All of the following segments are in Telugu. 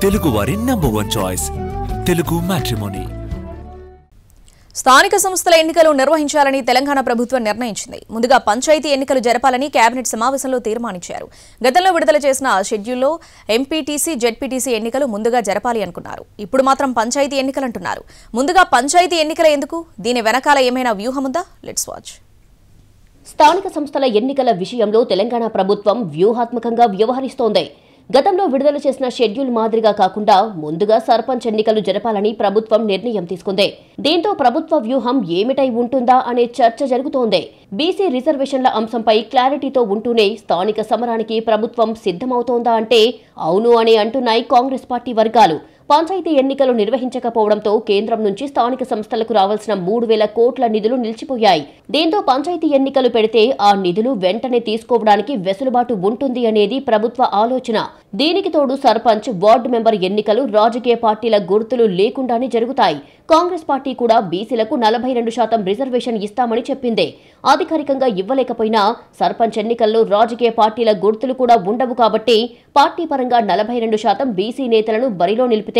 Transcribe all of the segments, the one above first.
తెలుగు వారి #1 చాయిస్ తెలుగు మ్యాట్రిమోనీ. స్థానిక సంస్థల ఎన్నికలు నిర్వహించాలని తెలంగాణ ప్రభుత్వం నిర్ణయించింది. ముందుగా పంచాయతీ ఎన్నికలు జరపాలని కేబినెట్ సమావేశంలో తీర్మానించారు. గతంలో విడుదల చేసిన షెడ్యూల్లో ఎంపీటీసీ, జెడ్పీటీసీ ఎన్నికలు ముందుగా జరపాలి అనుకున్నారు. ఇప్పుడు మాత్రం పంచాయతీ ఎన్నికలంటున్నారు. ముందుగా పంచాయతీ ఎన్నికల ఎందుకు? దీని వెనకాల ఏమైనా వ్యూహముందా? Let's watch. స్థానిక సంస్థల ఎన్నికల విషయంలో తెలంగాణ ప్రభుత్వం వ్యూహాత్మకంగా వ్యవహరిస్తోంది. గతంలో విడుదల చేసిన షెడ్యూల్ మాదిరిగా కాకుండా ముందుగా సర్పంచ్ ఎన్నికలు జరపాలని ప్రభుత్వం నిర్ణయం తీసుకుంది. దీంతో ప్రభుత్వ వ్యూహం ఏమిటై ఉంటుందా అనే చర్చ జరుగుతోంది. బీసీ రిజర్వేషన్ల అంశంపై క్లారిటీతో ఉంటూనే స్థానిక సమరానికి ప్రభుత్వం సిద్ధమవుతోందా అంటే అవును అని అంటున్నాయి కాంగ్రెస్ పార్టీ వర్గాలు. పంచాయతీ ఎన్నికలు నిర్వహించకపోవడంతో కేంద్రం నుంచి స్థానిక సంస్థలకు రావాల్సిన 3,000 కోట్ల నిధులు నిలిచిపోయాయి. దీంతో పంచాయతీ ఎన్నికలు పెడితే ఆ నిధులు వెంటనే తీసుకోవడానికి వెసులుబాటు ఉంటుంది అనేది ప్రభుత్వ ఆలోచన. దీనికి తోడు సర్పంచ్, వార్డు మెంబర్ ఎన్నికలు రాజకీయ పార్టీల గుర్తులు లేకుండానే జరుగుతాయి. కాంగ్రెస్ పార్టీ కూడా బీసీలకు 42% రిజర్వేషన్ ఇస్తామని చెప్పింది. అధికారికంగా ఇవ్వలేకపోయినా సర్పంచ్ ఎన్నికల్లో రాజకీయ పార్టీల గుర్తులు కూడా ఉండవు కాబట్టి పార్టీ పరంగా 42% బీసీ నేతలను బరిలో నిలిపితే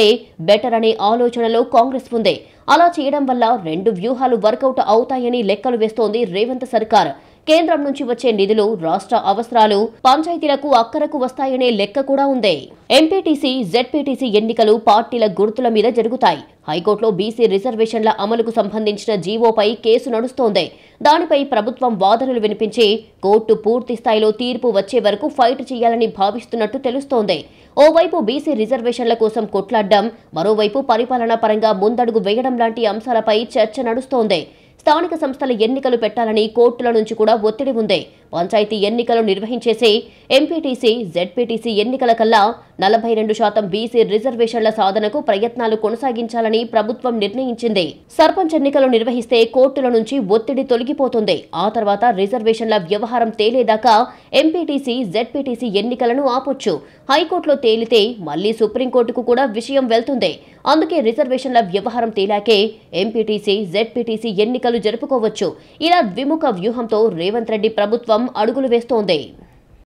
బెటర్ అనే ఆలోచనలో కాంగ్రెస్ ఉంది. అలా చేయడం వల్ల 2 వ్యూహాలు వర్కౌట్ అవుతాయని లెక్కలు వేస్తోంది రేవంత్ సర్కార్. కేంద్రం నుంచి వచ్చే నిధులు రాష్ట్ర అవసరాలు, పంచాయతీలకు అక్కరకు వస్తాయనే లెక్క కూడా ఉంది. ఎంపీటీసీ, జెడ్పీటీసీ ఎన్నికలు పార్టీల గుర్తుల మీద జరుగుతాయి. హైకోర్టులో బీసీ రిజర్వేషన్ల అమలుకు సంబంధించిన జీవోపై కేసు నడుస్తోంది. దానిపై ప్రభుత్వం వాదనలు వినిపించి కోర్టు పూర్తి స్థాయిలో తీర్పు వచ్చే వరకు ఫైట్ చేయాలని భావిస్తున్నట్టు తెలుస్తోంది. ఓవైపు బీసీ రిజర్వేషన్ల కోసం కొట్లాడడం, మరోవైపు పరిపాలనా పరంగా ముందడుగు వేయడం లాంటి అంశాలపై చర్చ నడుస్తోంది. స్థానిక సంస్థల ఎన్నికలు పెట్టాలని కోర్టుల నుంచి కూడా ఒత్తిడి ఉంది. పంచాయతీ ఎన్నికలు నిర్వహించేసి ఎంపీటీసీ, జెడ్పీటీసీ ఎన్నికల కల్లా 42% బీసీ రిజర్వేషన్ల సాధనకు ప్రయత్నాలు కొనసాగించాలని ప్రభుత్వం నిర్ణయించింది. సర్పంచ్ ఎన్నికలు నిర్వహిస్తే కోర్టుల నుంచి ఒత్తిడి తొలగిపోతుంది. ఆ తర్వాత రిజర్వేషన్ల వ్యవహారం తేలేదాకా ఎంపీటీసీ, జెడ్పీటీసీ ఎన్నికలను ఆపొచ్చు. హైకోర్టులో తేలితే మళ్లీ సుప్రీంకోర్టుకు కూడా విషయం వెళ్తుంది. అందుకే రిజర్వేషన్ల వ్యవహారం తేలాకే ఎంపీటీసీ, జెడ్పీటీసీ ఎన్నికలు జరుపుకోవచ్చు. ఇలా ద్విముఖ వ్యూహంతో రేవంత్ రెడ్డి ప్రభుత్వం అడుగులు వేస్తోంది.